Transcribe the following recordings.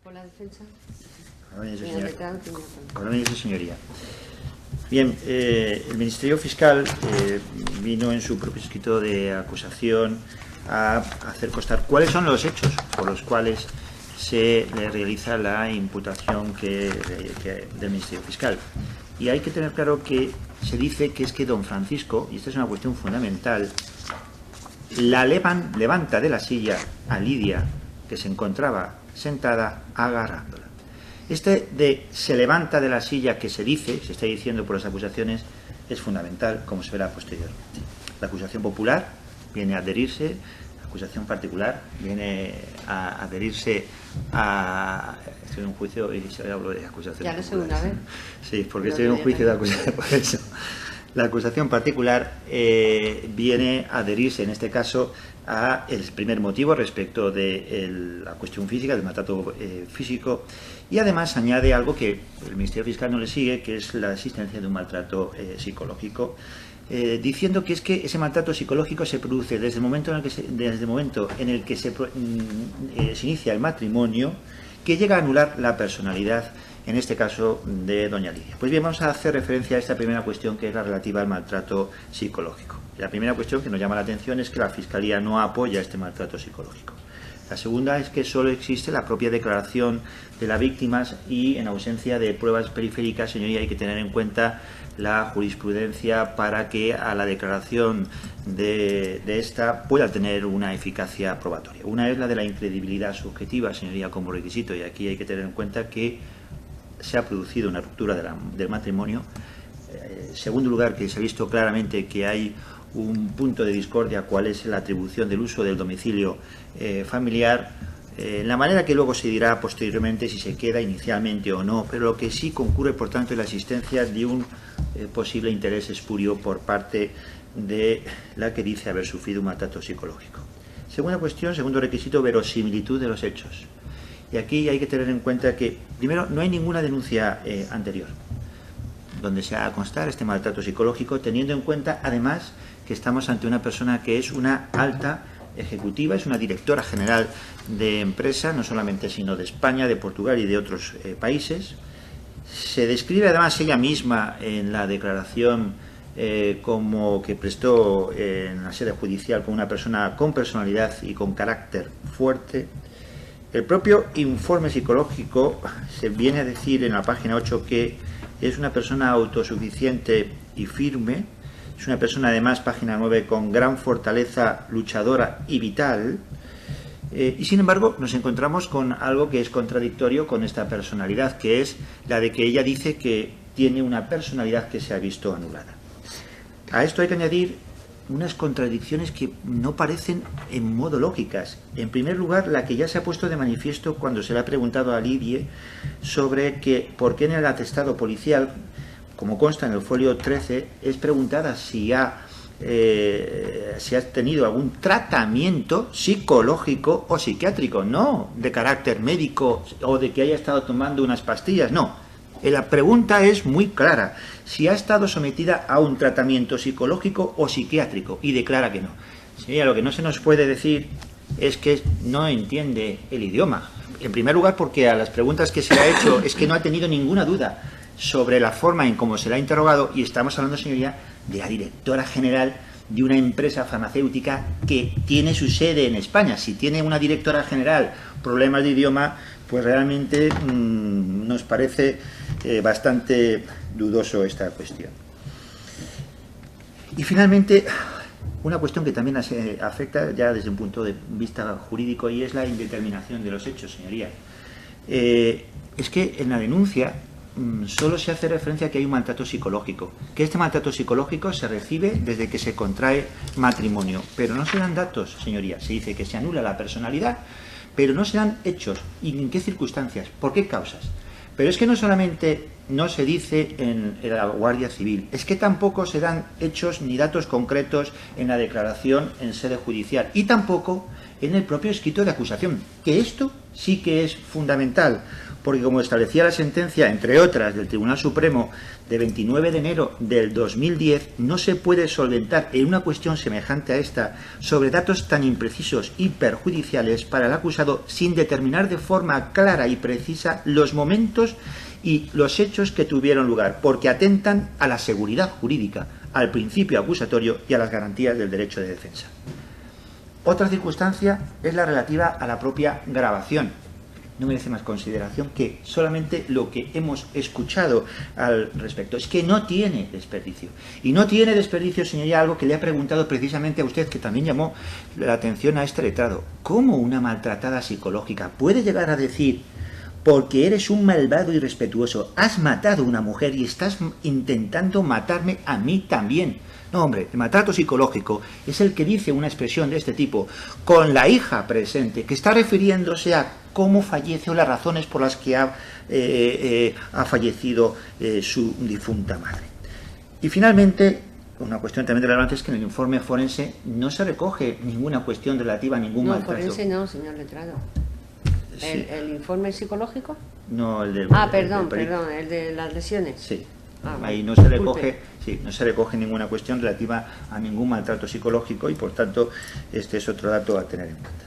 Por la defensa. Ahora señoría. Bien, el Ministerio Fiscal vino en su propio escrito de acusación a hacer constar cuáles son los hechos por los cuales se le realiza la imputación del Ministerio Fiscal. Y hay que tener claro que se dice que es que don Francisco, y esta es una cuestión fundamental, la levanta de la silla a Lidia, que se encontraba sentada agarrándola. Este de se levanta de la silla que se dice, se está diciendo por las acusaciones, es fundamental, como se verá posteriormente. La acusación popular viene a adherirse, la acusación particular viene a adherirse a... Estoy en un juicio y se hablo de acusación. Ya la segunda vez. Sí, porque estoy en un juicio de acusación, por eso. La acusación particular viene a adherirse, en este caso, a el primer motivo respecto de la cuestión física, del maltrato físico, y además añade algo que el Ministerio Fiscal no le sigue, que es la existencia de un maltrato psicológico, diciendo que es que ese maltrato psicológico se produce desde el momento en el que se inicia el matrimonio, que llega a anular la personalidad, en este caso, de doña Lidia. Pues bien, vamos a hacer referencia a esta primera cuestión, que es la relativa al maltrato psicológico. La primera cuestión que nos llama la atención es que la Fiscalía no apoya este maltrato psicológico. La segunda es que solo existe la propia declaración de las víctimas y, en ausencia de pruebas periféricas, señoría, hay que tener en cuenta la jurisprudencia para que a la declaración de esta pueda tener una eficacia probatoria. Una es la de la incredibilidad subjetiva, señoría, como requisito, y aquí hay que tener en cuenta que se ha producido una ruptura del matrimonio. En segundo lugar, que se ha visto claramente que hay un punto de discordia, cuál es la atribución del uso del domicilio familiar, la manera que luego se dirá posteriormente si se queda inicialmente o no, pero lo que sí concurre, por tanto, es la existencia de un posible interés espurio por parte de la que dice haber sufrido un maltrato psicológico. Segunda cuestión, segundo requisito, verosimilitud de los hechos. Y aquí hay que tener en cuenta que, primero, no hay ninguna denuncia anterior donde se haga constar este maltrato psicológico, teniendo en cuenta, además, que estamos ante una persona que es una alta ejecutiva, es una directora general de empresa, no solamente sino de España, de Portugal y de otros países. Se describe además ella misma en la declaración como que prestó en la sede judicial como una persona con personalidad y con carácter fuerte. El propio informe psicológico se viene a decir en la página 8 que es una persona autosuficiente y firme, es una persona además, página 9, con gran fortaleza luchadora y vital, y sin embargo nos encontramos con algo que es contradictorio con esta personalidad, que es la de que ella dice que tiene una personalidad que se ha visto anulada. A esto hay que añadir unas contradicciones que no parecen en modo lógicas. En primer lugar, la que ya se ha puesto de manifiesto cuando se le ha preguntado a Lidia sobre que por qué en el atestado policial, como consta en el folio 13, es preguntada si ha tenido algún tratamiento psicológico o psiquiátrico, no de carácter médico o de que haya estado tomando unas pastillas, no. La pregunta es muy clara, si ha estado sometida a un tratamiento psicológico o psiquiátrico, y declara que no. Señora, lo que no se nos puede decir es que no entiende el idioma. En primer lugar, porque a las preguntas que se le ha hecho es que no ha tenido ninguna duda sobre la forma en cómo se le ha interrogado, y estamos hablando, señoría, de la directora general de una empresa farmacéutica que tiene su sede en España. Si tiene una directora general problemas de idioma, pues realmente nos parece bastante dudoso esta cuestión. Y finalmente, una cuestión que también afecta ya desde un punto de vista jurídico, y es la indeterminación de los hechos, señoría. Es que en la denuncia solo se hace referencia a que hay un maltrato psicológico, que este maltrato psicológico se recibe desde que se contrae matrimonio, pero no se dan datos, señoría. Se dice que se anula la personalidad, pero no se dan hechos. ¿Y en qué circunstancias? ¿Por qué causas? Pero es que no solamente no se dice en la Guardia Civil, es que tampoco se dan hechos ni datos concretos en la declaración en sede judicial, y tampoco en el propio escrito de acusación, que esto sí que es fundamental, porque como establecía la sentencia, entre otras, del Tribunal Supremo de 29 de enero del 2010, no se puede solventar en una cuestión semejante a esta sobre datos tan imprecisos y perjudiciales para el acusado sin determinar de forma clara y precisa los momentos y los hechos que tuvieron lugar, porque atentan a la seguridad jurídica, al principio acusatorio y a las garantías del derecho de defensa. Otra circunstancia es la relativa a la propia grabación. No merece más consideración que solamente lo que hemos escuchado al respecto. Es que no tiene desperdicio. Y no tiene desperdicio, señoría, algo que le ha preguntado precisamente a usted, que también llamó la atención a este letrado. ¿Cómo una maltratada psicológica puede llegar a decir, porque eres un malvado irrespetuoso, has matado a una mujer y estás intentando matarme a mí también? No, hombre, el maltrato psicológico es el que dice una expresión de este tipo con la hija presente, que está refiriéndose a cómo fallece o las razones por las que ha fallecido su difunta madre. Y finalmente, una cuestión también relevante es que en el informe forense no se recoge ninguna cuestión relativa a ningún maltrato. No, forense no, señor letrado. Sí. ¿El informe psicológico? No, el del... Perdón, el de las lesiones. Sí. Bueno, ahí no se recoge, sí, no se recoge ninguna cuestión relativa a ningún maltrato psicológico y por tanto este es otro dato a tener en cuenta.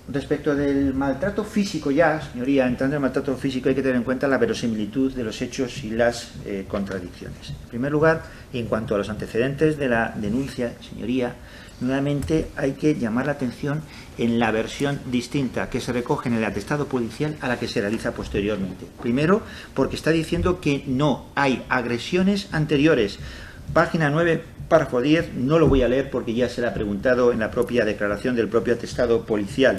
Respecto del maltrato físico ya, señoría, entrando en el maltrato físico hay que tener en cuenta la verosimilitud de los hechos y las contradicciones. En primer lugar, en cuanto a los antecedentes de la denuncia, señoría, nuevamente hay que llamar la atención en la versión distinta que se recoge en el atestado policial a la que se realiza posteriormente. Primero, porque está diciendo que no hay agresiones anteriores. Página 9, párrafo 10, no lo voy a leer porque ya se le ha preguntado en la propia declaración del propio atestado policial.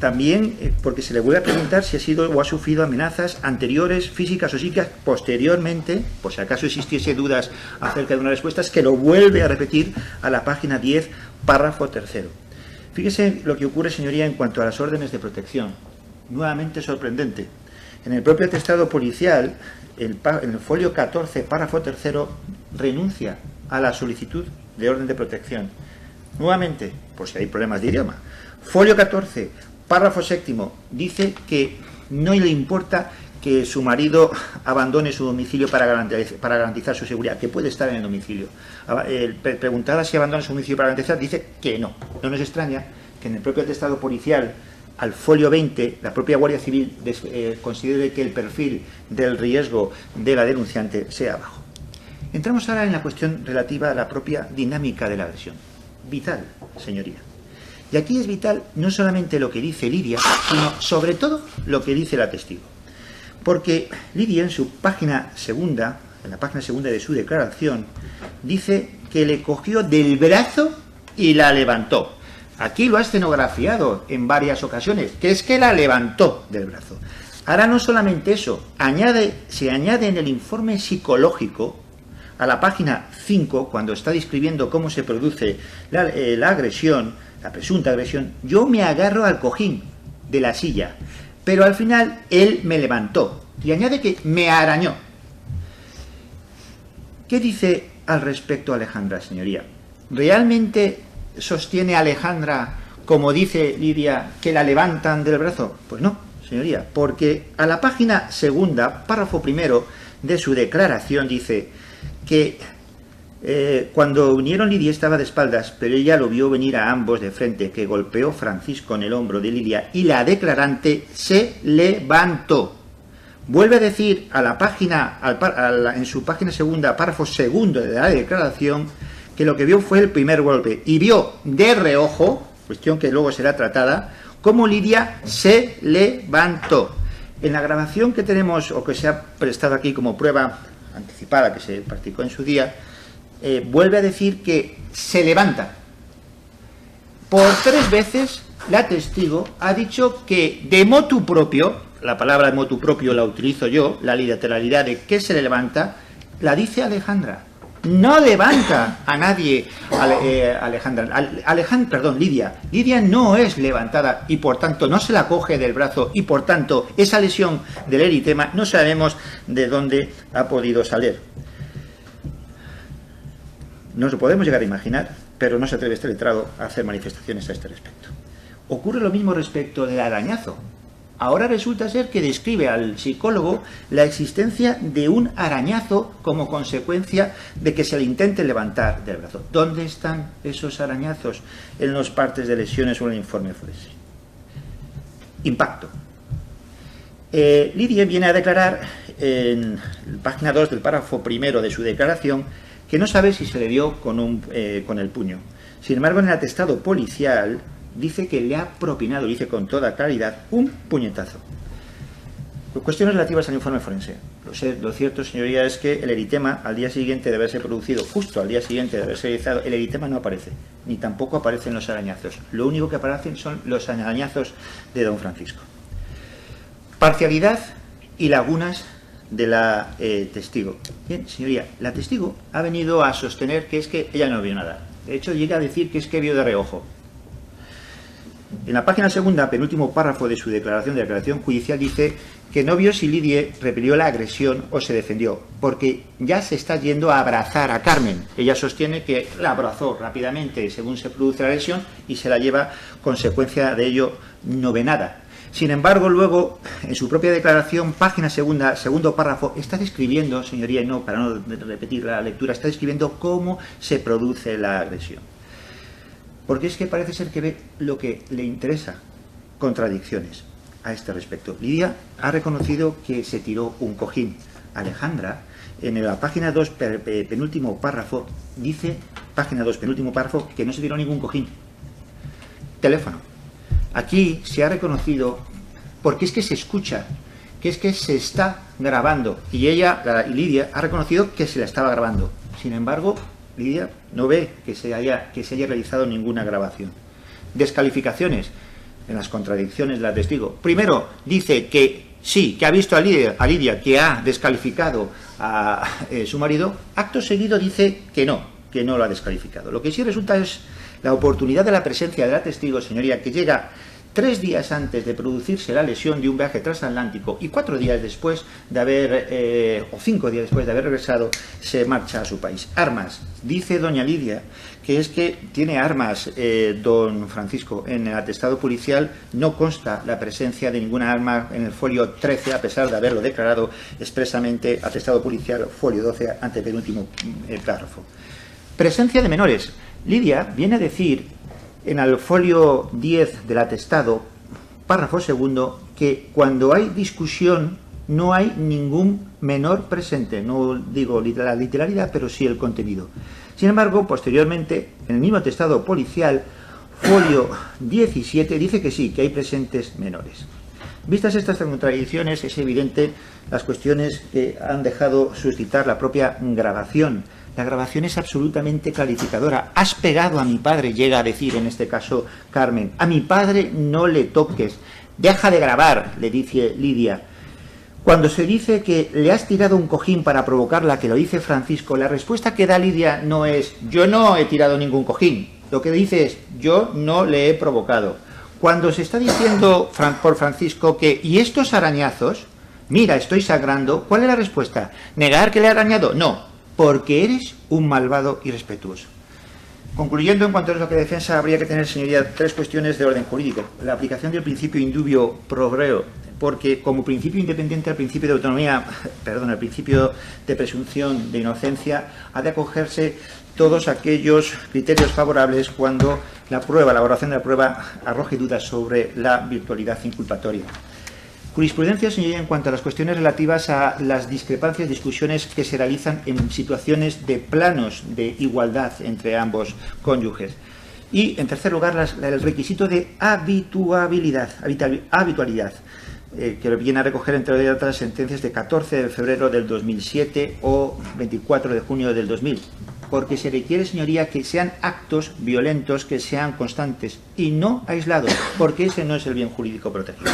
También porque se le vuelve a preguntar si ha sido o ha sufrido amenazas anteriores, físicas o psíquicas, posteriormente, por si acaso existiese dudas acerca de una respuesta, es que lo vuelve a repetir a la página 10, párrafo 3. Fíjese lo que ocurre, señoría, en cuanto a las órdenes de protección. Nuevamente sorprendente. En el propio atestado policial, en el folio 14, párrafo 3, renuncia a la solicitud de orden de protección. Nuevamente, por si hay problemas de idioma. Folio 14, párrafo 7, dice que no le importa que su marido abandone su domicilio para garantizar su seguridad, que puede estar en el domicilio. Preguntada si abandona su domicilio para garantizar, dice que no. No nos extraña que en el propio atestado policial, al folio 20, la propia Guardia Civil considere que el perfil del riesgo de la denunciante sea bajo. Entramos ahora en la cuestión relativa a la propia dinámica de la agresión. Vital, señoría. Y aquí es vital no solamente lo que dice Lidia, sino sobre todo lo que dice la testigo. Porque Lidia en su página segunda, en la página segunda de su declaración, dice que le cogió del brazo y la levantó. Aquí lo ha escenografiado en varias ocasiones, que es que la levantó del brazo. Ahora no solamente eso, se añade en el informe psicológico, a la página 5, cuando está describiendo cómo se produce la agresión, la presunta agresión, yo me agarro al cojín de la silla, pero al final él me levantó y añade que me arañó. ¿Qué dice al respecto Alejandra, señoría? ¿Realmente sostiene Alejandra, como dice Lidia, que la levantan del brazo? Pues no, señoría, porque a la página segunda, párrafo primero de su declaración dice que cuando vinieron, Lidia estaba de espaldas, pero ella lo vio venir a ambos de frente, que golpeó Francisco en el hombro de Lidia y la declarante se levantó. Vuelve a decir a la página, en su página segunda, párrafo segundo de la declaración, que lo que vio fue el primer golpe y vio de reojo, cuestión que luego será tratada, cómo Lidia se levantó. En la grabación que tenemos, o que se ha prestado aquí como prueba anticipada que se practicó en su día, vuelve a decir que se levanta. Por 3 veces la testigo ha dicho que de motu propio, la palabra de motu propio la utilizo yo, la literalidad de que se le levanta, la dice Alejandra. No levanta a nadie Lidia. Lidia no es levantada y por tanto no se la coge del brazo y por tanto esa lesión del eritema no sabemos de dónde ha podido salir. Nos lo podemos llegar a imaginar, pero no se atreve este letrado a hacer manifestaciones a este respecto. Ocurre lo mismo respecto del arañazo. Ahora resulta ser que describe al psicólogo la existencia de un arañazo como consecuencia de que se le intente levantar del brazo. ¿Dónde están esos arañazos en los partes de lesiones o en el informe forense? Impacto. Lidia viene a declarar en página 2 del párrafo primero de su declaración que no sabe si se le dio con el puño. Sin embargo, en el atestado policial dice que le ha propinado, dice con toda claridad, un puñetazo. Cuestiones relativas al informe forense. Lo cierto, señoría, es que el eritema, al día siguiente de haberse producido, justo al día siguiente de haberse realizado, el eritema no aparece, ni tampoco aparecen los arañazos. Lo único que aparecen son los arañazos de don Francisco. Parcialidad y lagunas de la testigo. Bien, señoría, la testigo ha venido a sostener que es que ella no vio nada. De hecho, llega a decir que es que vio de reojo. En la página segunda, penúltimo párrafo de su declaración judicial, dice que no vio si Lidia repelió la agresión o se defendió, porque ya se está yendo a abrazar a Carmen. Ella sostiene que la abrazó rápidamente según se produce la lesión y se la lleva, consecuencia de ello, no ve nada. Sin embargo, luego, en su propia declaración, página segunda, segundo párrafo, está describiendo, señoría, y no para no repetir la lectura, está describiendo cómo se produce la agresión. Porque es que parece ser que ve lo que le interesa, contradicciones a este respecto. Lidia ha reconocido que se tiró un cojín. Alejandra, en la página 2, penúltimo párrafo, dice, página 2, penúltimo párrafo, que no se tiró ningún cojín. Teléfono. Aquí se ha reconocido, porque es que se escucha, que es que se está grabando, y Lidia, ha reconocido que se la estaba grabando. Sin embargo, Lidia no ve que se haya realizado ninguna grabación. Descalificaciones en las contradicciones de la testigo. Primero, dice que sí, que ha visto a Lidia que ha descalificado a su marido. Acto seguido dice que no lo ha descalificado. Lo que sí resulta es la oportunidad de la presencia de la testigo, señoría, que llega 3 días antes de producirse la lesión de un viaje transatlántico y 4 días después de haber, o 5 días después de haber regresado, se marcha a su país. Armas. Dice doña Lidia que es que tiene armas don Francisco. En el atestado policial no consta la presencia de ninguna arma en el folio 13, a pesar de haberlo declarado expresamente, atestado policial, folio 12, antepenúltimo párrafo. Presencia de menores. Lidia viene a decir en el folio 10 del atestado, párrafo segundo, que cuando hay discusión no hay ningún menor presente. No digo la literalidad, pero sí el contenido. Sin embargo, posteriormente, en el mismo atestado policial, folio 17, dice que sí, que hay presentes menores. Vistas estas contradicciones, es evidente las cuestiones que han dejado suscitar la propia grabación. La grabación es absolutamente clarificadora. Has pegado a mi padre, llega a decir en este caso Carmen. A mi padre no le toques. Deja de grabar, le dice Lidia. Cuando se dice que le has tirado un cojín para provocarla, que lo dice Francisco, la respuesta que da Lidia no es yo no he tirado ningún cojín. Lo que dice es yo no le he provocado. Cuando se está diciendo por Francisco que ¿y estos arañazos? Mira, estoy sangrando. ¿Cuál es la respuesta? ¿Negar que le ha arañado? No. Porque eres un malvado irrespetuoso. Concluyendo, en cuanto a lo que defensa, habría que tener, señoría, 3 cuestiones de orden jurídico. La aplicación del principio indubio pro reo, porque como principio independiente al principio de autonomía, al principio de presunción de inocencia, ha de acogerse todos aquellos criterios favorables cuando la elaboración de la prueba arroje dudas sobre la virtualidad inculpatoria. Jurisprudencia, señoría, en cuanto a las cuestiones relativas a las discrepancias, discusiones que se realizan en situaciones de planos de igualdad entre ambos cónyuges. Y, en tercer lugar, el requisito de habitualidad, que viene a recoger, entre otras, sentencias de 14 de febrero del 2007 o 24 de junio del 2000. Porque se requiere, señoría, que sean actos violentos, que sean constantes y no aislados, porque ese no es el bien jurídico protegido.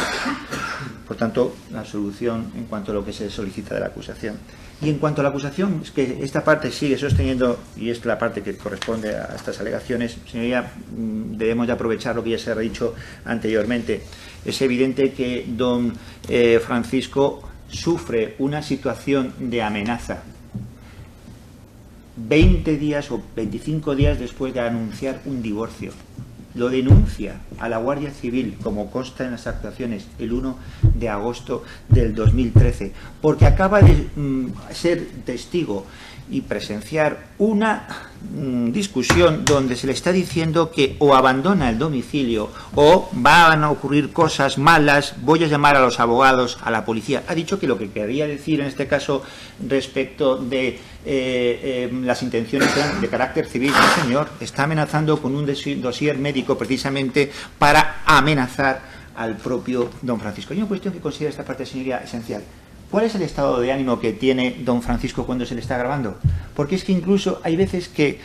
Por tanto, la solución en cuanto a lo que se solicita de la acusación. Y en cuanto a la acusación, es que esta parte sigue sosteniendo, y es la parte que corresponde a estas alegaciones, señoría, debemos de aprovechar lo que ya se ha dicho anteriormente. Es evidente que don Francisco sufre una situación de amenaza 20 días o 25 días después de anunciar un divorcio. lo denuncia a la Guardia Civil, como consta en las actuaciones, el 1 de agosto del 2013, porque acaba de ser testigo y presenciar una discusión donde se le está diciendo que o abandona el domicilio o van a ocurrir cosas malas, voy a llamar a los abogados, a la policía. Ha dicho que lo que quería decir en este caso respecto de las intenciones eran de carácter civil. No, señor, está amenazando con un dossier médico precisamente para amenazar al propio don Francisco. Hay una cuestión que considera esta parte, señoría, esencial. ¿Cuál es el estado de ánimo que tiene don Francisco cuando se le está grabando? Porque es que incluso hay veces que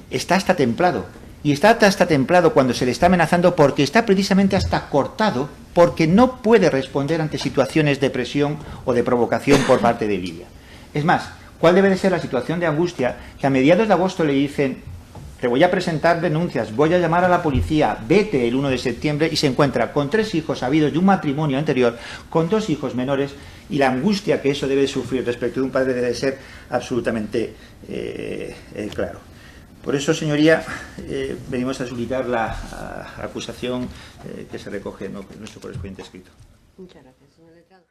está hasta templado. Y está hasta templado cuando se le está amenazando porque está precisamente hasta cortado, porque no puede responder ante situaciones de presión o de provocación por parte de Lidia. Es más, ¿cuál debe de ser la situación de angustia que a mediados de agosto le dicen: te voy a presentar denuncias, voy a llamar a la policía, vete el 1 de septiembre, y se encuentra con 3 hijos habidos de un matrimonio anterior, con 2 hijos menores, y la angustia que eso debe sufrir respecto de un padre debe ser absolutamente claro. Por eso, señoría, venimos a solicitar la acusación que se recoge en nuestro correspondiente escrito. Muchas gracias, señor letrado.